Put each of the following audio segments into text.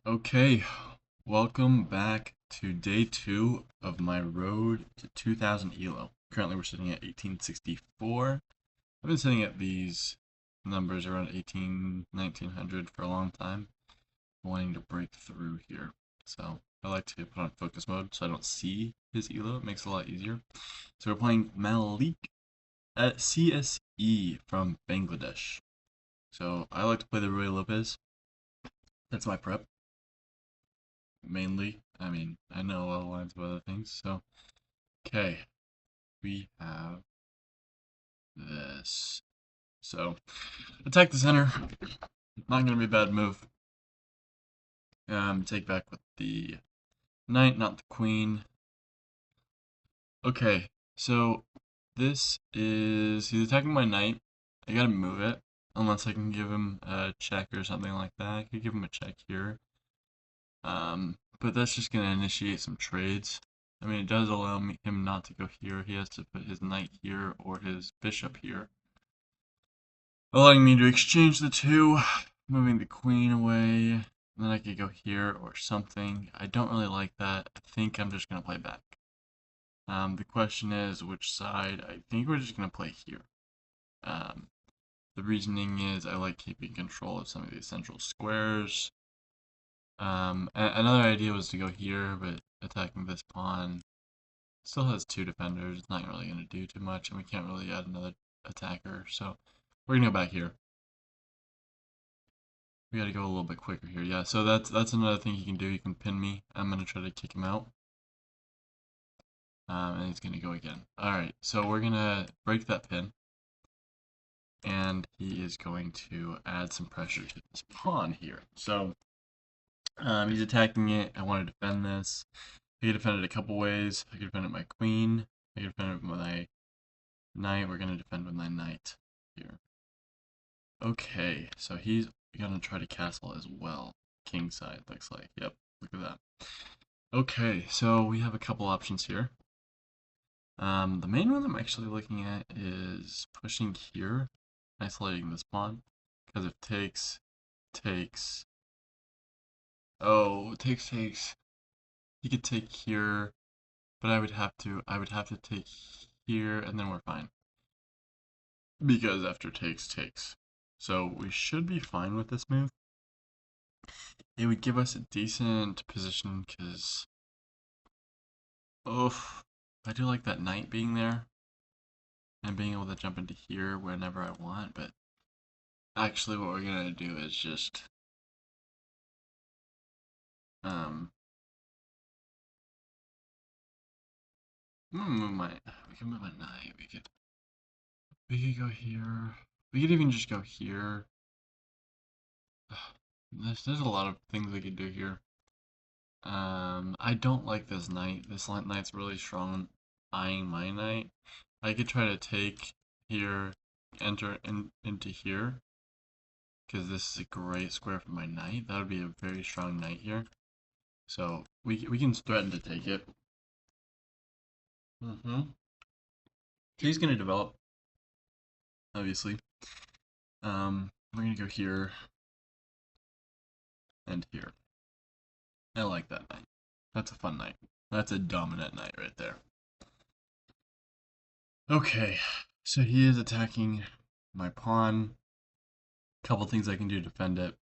Okay, welcome back to day 2 of my road to 2000 ELO. Currently we're sitting at 1864. I've been sitting at these numbers around 1900 for a long time, wanting to break through here. So I like to put on focus mode so I don't see his ELO. It makes it a lot easier. So we're playing Malik at CSE from Bangladesh. So I like to play the Roy Lopez. That's my prep mainly. I mean, I know a lot of lines of other things. So, okay, we have this. So, attack the center. Not gonna be a bad move. Take back with the knight, not the queen. Okay, so this is he's attacking my knight. I gotta move it unless I can give him a check or something like that. I could give him a check here. But that's just gonna initiate some trades. I mean, it does allow him not to go here. He has to put his knight here or his bishop here, allowing me to exchange the two, moving the queen away. And then I could go here or something. I don't really like that. I think I'm just gonna play back. The question is which side. I think we're just gonna play here. Um, the reasoning is I like keeping control of some of these central squares. Another idea was to go here, but attacking this pawn still has two defenders. It's not really going to do too much, and we can't really add another attacker. So we're going to go back here. We got to go a little bit quicker here. Yeah, so that's another thing he can do. He can pin me. I'm going to try to kick him out. And he's going to go again. Alright, so we're going to break that pin. And he is going to add some pressure to this pawn here. So he's attacking it. I want to defend this. I could defend it a couple ways. I could defend it with my queen. I could defend it with my knight. We're going to defend with my knight here. Okay, so he's going to try to castle as well. King side, looks like. Yep, look at that. Okay, so we have a couple options here. The main one I'm actually looking at is pushing here, isolating this pawn. Because if takes. Oh, takes. He could take here, but I would have to take here, and then we're fine. Because after takes. So we should be fine with this move. It would give us a decent position because, oh, I do like that knight being there and being able to jump into here whenever I want. But actually, what we're gonna do is just um, I'm gonna move my. We can move a knight. We could go here. We could even just go here. There's a lot of things we could do here. I don't like this knight. This knight's really strong eyeing my knight. I could try to take here, enter into here, because this is a great square for my knight. That would be a very strong knight here. So we can threaten to take it. He's gonna develop, obviously. We're gonna go here and here. I like that knight. That's a fun knight. That's a dominant knight right there. Okay, so he is attacking my pawn. Couple things I can do to defend it.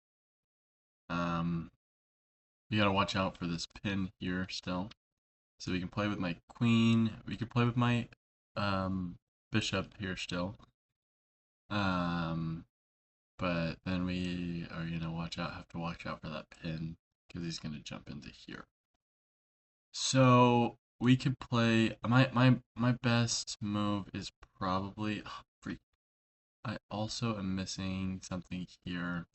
Um, you gotta watch out for this pin here still. So we can play with my queen. We can play with my bishop here still. Um, but then we are gonna have to watch out for that pin because he's gonna jump into here. So we could play. My best move is probably. Oh, freak. I also am missing something here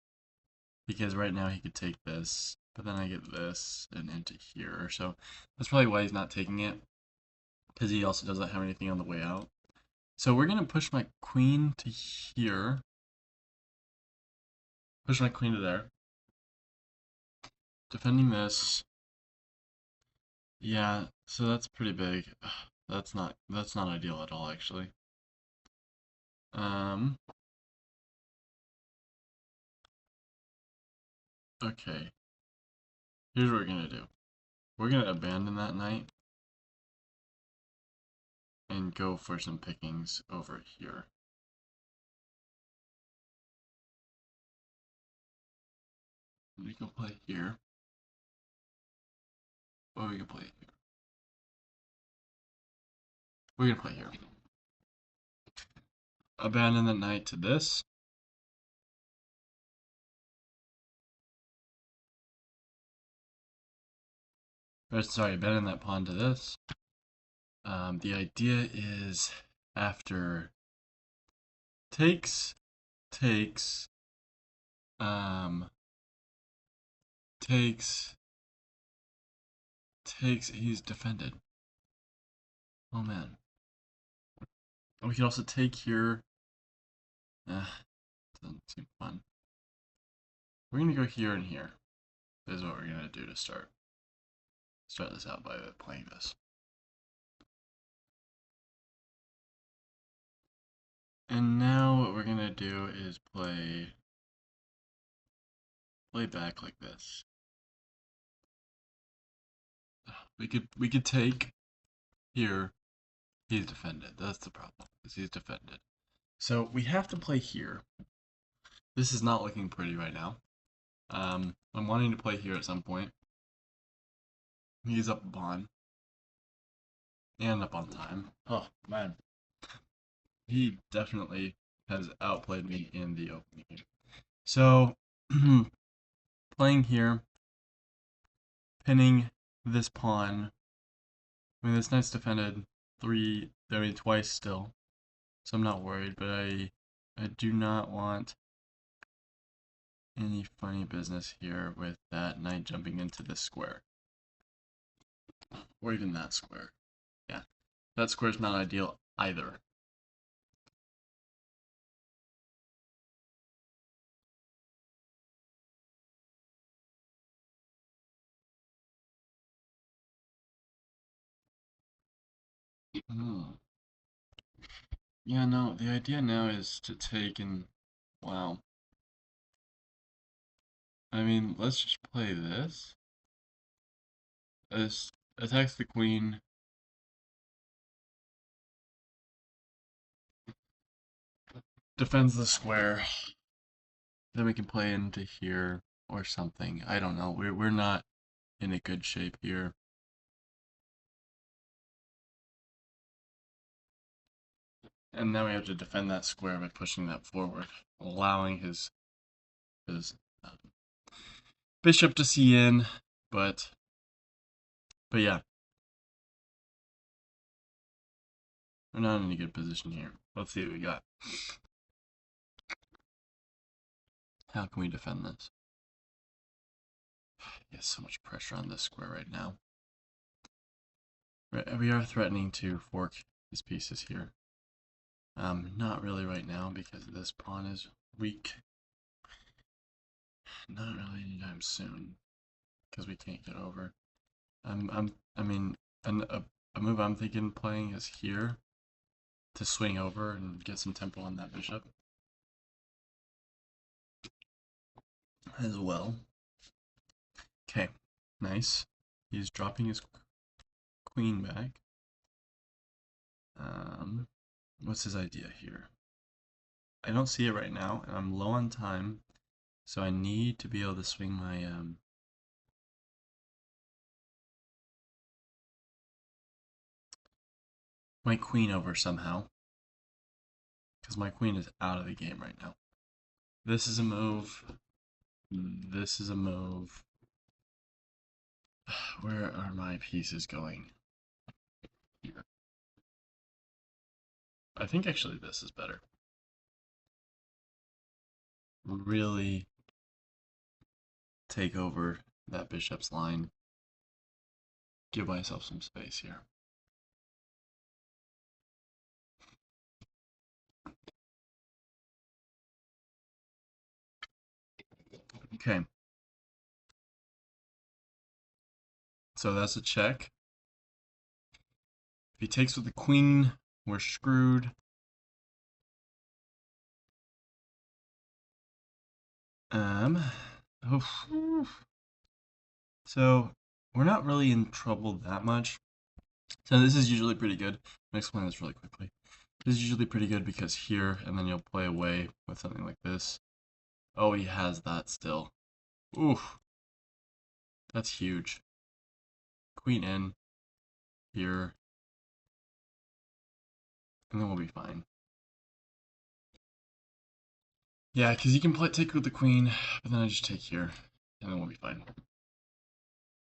because right now he could take this, but then I get this and into here. So that's probably why he's not taking it, because he also doesn't have anything on the way out. So we're gonna push my queen to here, push my queen to there, defending this. Yeah, so that's pretty big. That's not ideal at all, actually. Um, okay. Here's what we're gonna do. We're gonna abandon that knight and go for some pickings over here. We can play here. Or we can play here. We're gonna play here. Abandon the knight to this. Or, sorry, abandon that pawn to this. The idea is after takes, takes, takes, he's defended. Oh man. We can also take here. Doesn't seem fun. We're gonna go here and here. This is what we're gonna do to start this out by playing this. And now what we're gonna do is play back like this. We could take here. He's defended. That's the problem. Is he's defended. So we have to play here. This is not looking pretty right now. I'm wanting to play here at some point. He's up a pawn. And up on time. Oh man. He definitely has outplayed me in the opening game. So playing here, pinning this pawn. I mean, this knight's defended twice still, so I'm not worried. But I do not want any funny business here with that knight jumping into this square, or even that square. Yeah, that square's not ideal either. Hmm. Yeah, no, the idea now is to take and, wow. I mean, let's just play this. This attacks the queen. Defends the square. Then we can play into here or something. I don't know. We're not in a good shape here. And now we have to defend that square by pushing that forward, allowing his um, bishop to see in, but yeah, we're not in a good position here. Let's see what we got. How can we defend this? Yes, so much pressure on this square right now. We are threatening to fork his pieces here. Not really right now because this pawn is weak. Not really anytime soon because we can't get over. I mean, a move I'm thinking playing is here to swing over and get some tempo on that bishop as well. Okay, nice. He's dropping his queen back. What's his idea here? I don't see it right now, and I'm low on time, so I need to be able to swing my queen over somehow, because my queen is out of the game right now. This is a move. This is a move. Where are my pieces going? Here. I think actually this is better. Really take over that bishop's line. Give myself some space here. Okay. So that's a check. If he takes with the queen, we're screwed. Oh, So we're not really in trouble that much. So this is usually pretty good. I'll explain this really quickly. This is usually pretty good because here, and then you'll play away with something like this. Oh, he has that still. Oof, that's huge. Queen in here, and then we'll be fine. Yeah, because you can take with the queen, but then I just take here, and then we'll be fine.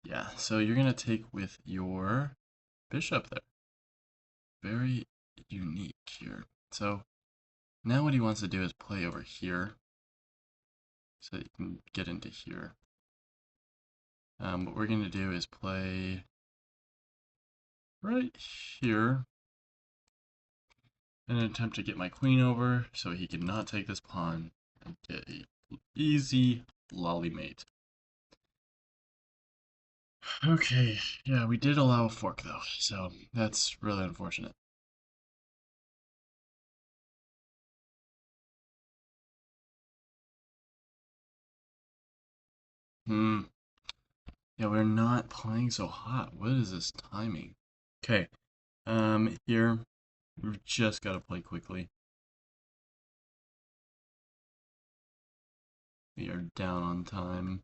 Yeah, so you're gonna take with your bishop there. Very unique here. So now what he wants to do is play over here, so you can get into here. What we're gonna do is play right here in an attempt to get my queen over, so he cannot take this pawn and get a easy lolly mate. Okay, yeah, we did allow a fork though, so that's really unfortunate. Hmm. Yeah, we're not playing so hot. What is this timing? Okay. Here we've just got to play quickly. We are down on time.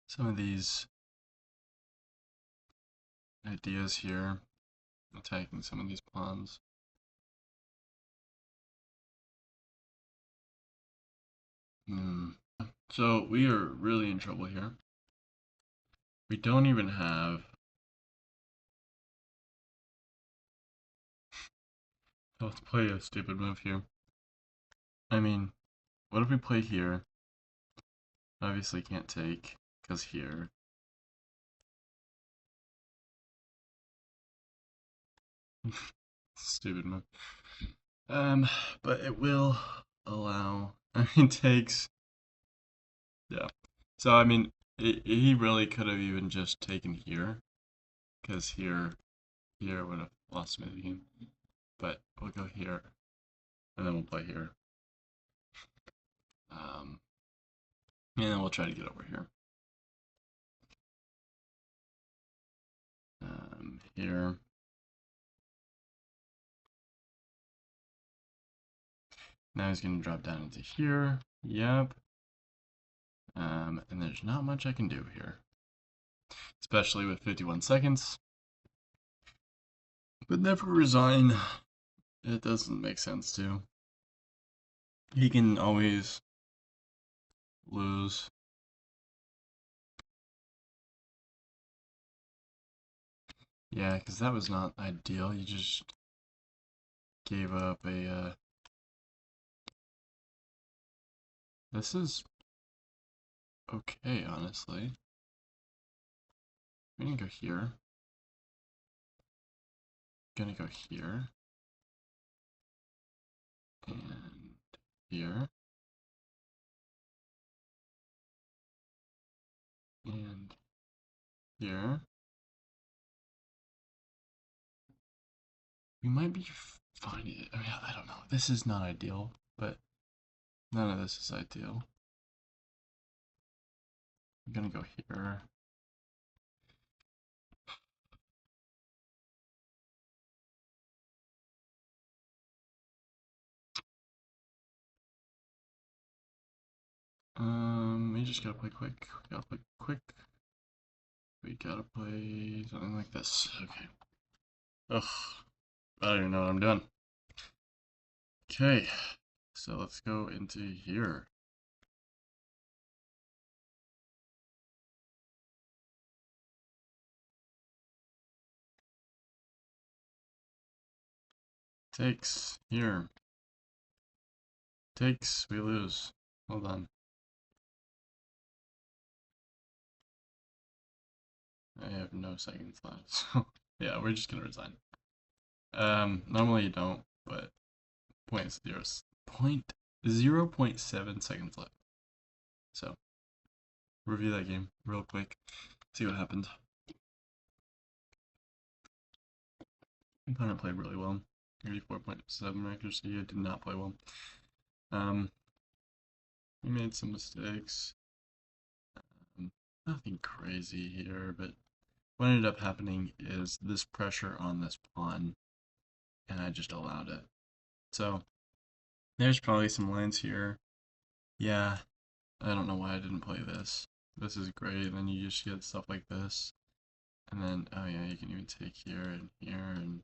Some of these ideas here, attacking some of these pawns. Hmm. So we are really in trouble here. We don't even have. Let's play a stupid move here. I mean, what if we play here? Obviously can't take, because here. Stupid move. But it will allow. I mean, takes. Yeah. So I mean, he really could have even just taken here, because here would have lost me the game. But we'll go here, and then we'll play here. Um, and then we'll try to get over here. Here. Now he's gonna drop down into here. Yep. And there's not much I can do here, especially with 51 seconds. But never resign. It doesn't make sense to. He can always lose. Yeah, because that was not ideal. You just gave up a. This is okay, honestly. We're gonna go here. Gonna go here. And here. And here. We might be finding it. I mean, I don't know. This is not ideal, but none of this is ideal. I'm gonna go here. We just gotta play quick. We gotta play quick. We gotta play something like this. Okay. Ugh. I don't even know what I'm doing. Okay. So let's go into here. Takes. Here. Takes. We lose. Hold on. I have no seconds left. So yeah, we're just gonna resign. Normally you don't, but point zero point 0.7 seconds left. So review that game real quick. See what happened. Opponent played really well. 34.7 accuracy. I did not play well. Um, we made some mistakes. Um, Nothing crazy here, but what ended up happening is this pressure on this pawn, and I just allowed it. So there's probably some lines here. Yeah, I don't know why I didn't play this. This is great, and then you just get stuff like this. And then, oh yeah, you can even take here, and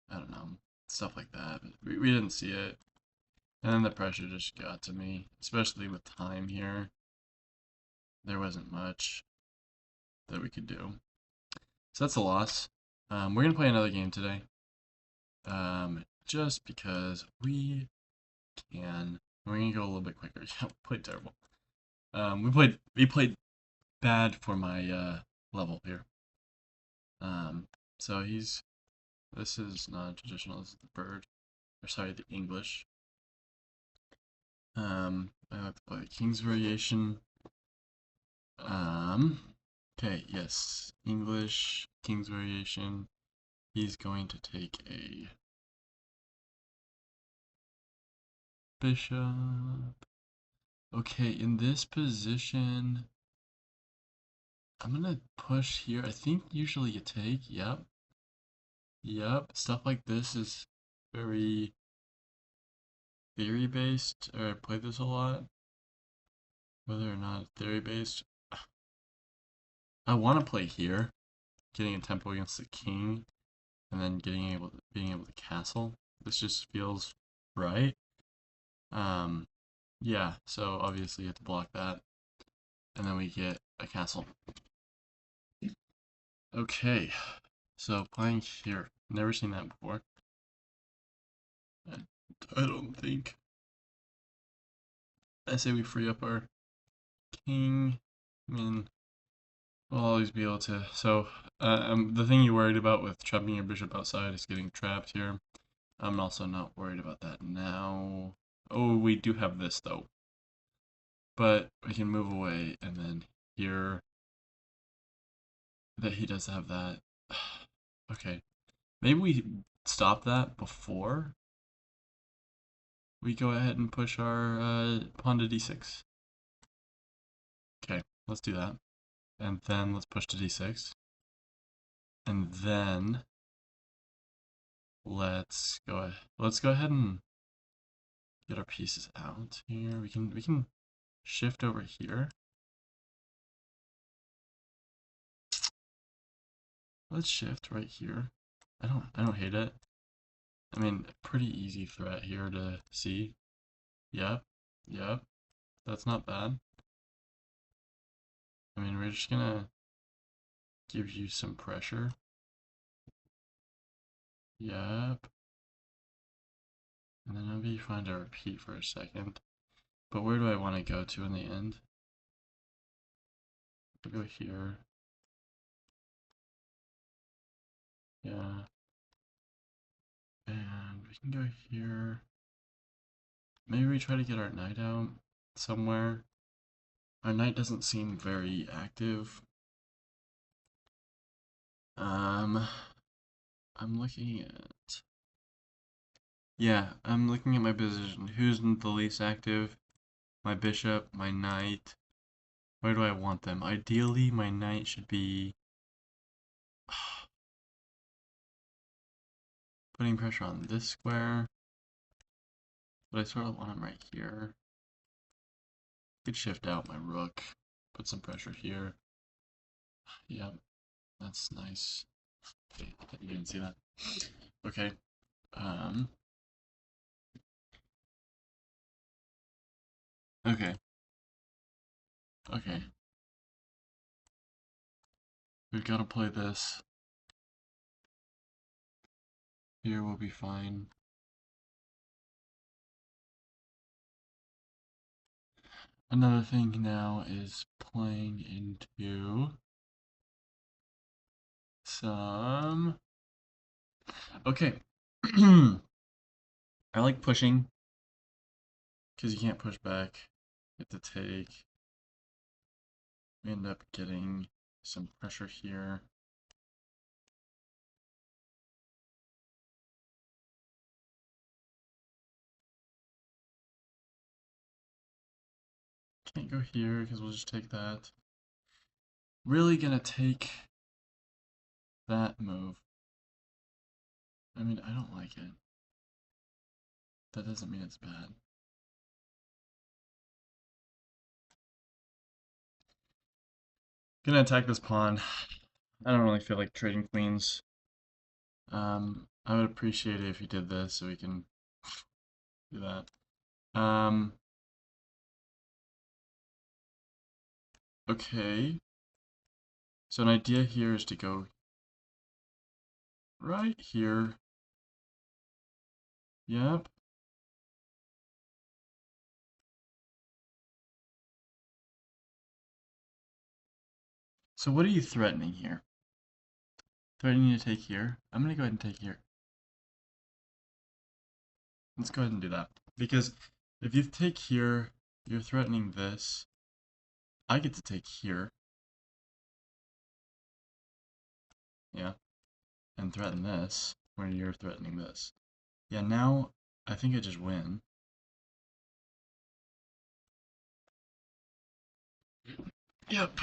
I don't know, stuff like that. But we didn't see it. And then the pressure just got to me, especially with time here. There wasn't much that we could do. So that's a loss. We're going to play another game today. Just because we can. We're going to go a little bit quicker. Yeah, we played terrible. We played bad for my level here. So this is not traditional, this is the bird. Or sorry, the English. I like to play the King's Variation. Okay, yes. English, King's Variation. He's going to take a bishop. Okay, in this position, I'm gonna push here. I think usually you take, yep. Yep, stuff like this is very theory based, or I play this a lot. Whether or not theory based, I want to play here, getting a tempo against the king, and then being able to castle. This just feels right. Um, yeah. So obviously you have to block that, and then we get a castle. Okay. So playing here, never seen that before. I don't think. I say we free up our king. I mean, we'll always be able to. So, the thing you're worried about with trapping your bishop outside is getting trapped here. I'm also not worried about that now. Oh, we do have this though. But we can move away and then here that he does have that. Okay. Maybe we stop that before we go ahead and push our pawn to d6. Okay, let's do that. And then let's push to d6. And then let's go ahead and get our pieces out here. We can shift over here. Let's shift right here. I don't hate it. I mean, pretty easy threat here to see. Yep, yep, that's not bad. I mean, we're just gonna give you some pressure. Yep. And then maybe find a repeat for a second. But where do I want to go to in the end? We'll go here. Yeah. And we can go here. Maybe we try to get our knight out somewhere. Our knight doesn't seem very active. I'm looking at... Yeah, I'm looking at my position. Who's the least active? My bishop, my knight. Where do I want them? Ideally, my knight should be putting pressure on this square. But I sort of want him right here. Could shift out my rook. Put some pressure here. Yep, that's nice. Okay, you didn't see that. Okay. Okay. Okay. We've got to play this. Here we'll be fine. Another thing now is playing into some... Okay. I like pushing because you can't push back. You have to take. We end up getting some pressure here. Can't go here because we'll just take that. Really gonna take that move. I mean, I don't like it. That doesn't mean it's bad. Gonna attack this pawn. I don't really feel like trading queens. I would appreciate it if you did this so we can do that. Okay. So an idea here is to go right here. Yep. So what are you threatening here? Threatening to take here? I'm gonna go ahead and take here. Let's go ahead and do that. Because if you take here, you're threatening this. I get to take here. Yeah. And threaten this, where you're threatening this. Yeah, now I think I just win. Yep.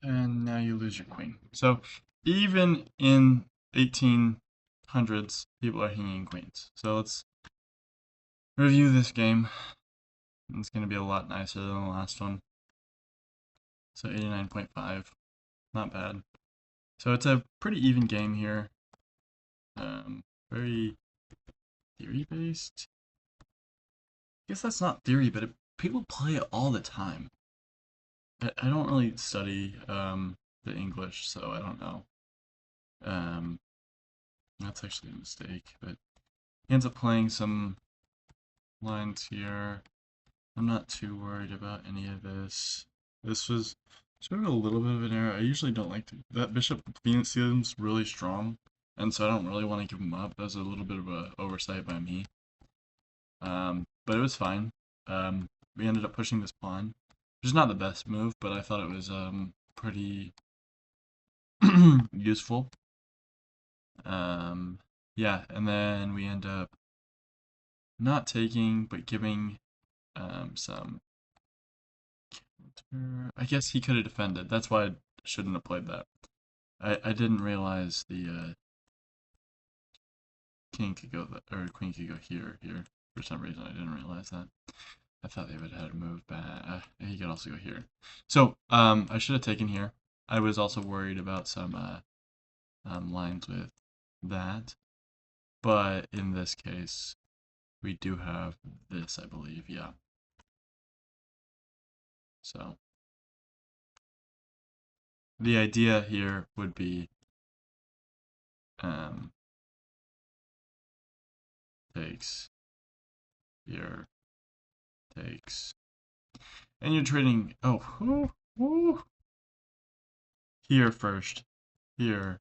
And now you lose your queen. So even in 1800s, people are hanging queens. So let's review this game. It's going to be a lot nicer than the last one. So 89.5. Not bad. So it's a pretty even game here. Very theory-based. I guess that's not theory, but people play it all the time. I don't really study the English, so I don't know. Um, that's actually a mistake, but he ends up playing some lines here. I'm not too worried about any of this. This was sort of a little bit of an error. I usually don't like to, that bishop seems really strong, and so I don't really want to give him up. That was a little bit of a oversight by me. But it was fine. We ended up pushing this pawn, which is not the best move, but I thought it was pretty useful. Yeah, and then we end up not taking, but giving some counter. I guess he could have defended. That's why I shouldn't have played that. I didn't realize the king could go or queen could go here. For some reason, I didn't realize that. I thought they would have had to move back. He could also go here. So I should have taken here. I was also worried about some lines with that, but in this case, we do have this, I believe. Yeah. So the idea here would be um, takes here, takes, and you're trading. Here first, here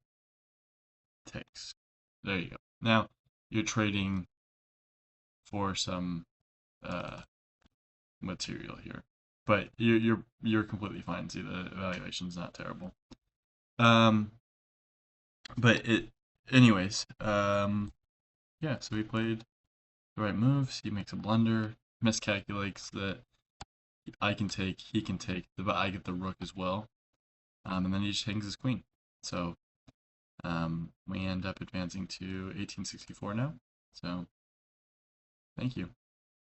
takes. There you go. Now you're trading for some material here, but you're completely fine. See, the evaluation's not terrible. Um, but anyways. Yeah. So we played the right moves. He makes a blunder, miscalculates that I can take, he can take, but I get the rook as well. And then he just hangs his queen. So we end up advancing to 1864 now. So thank you.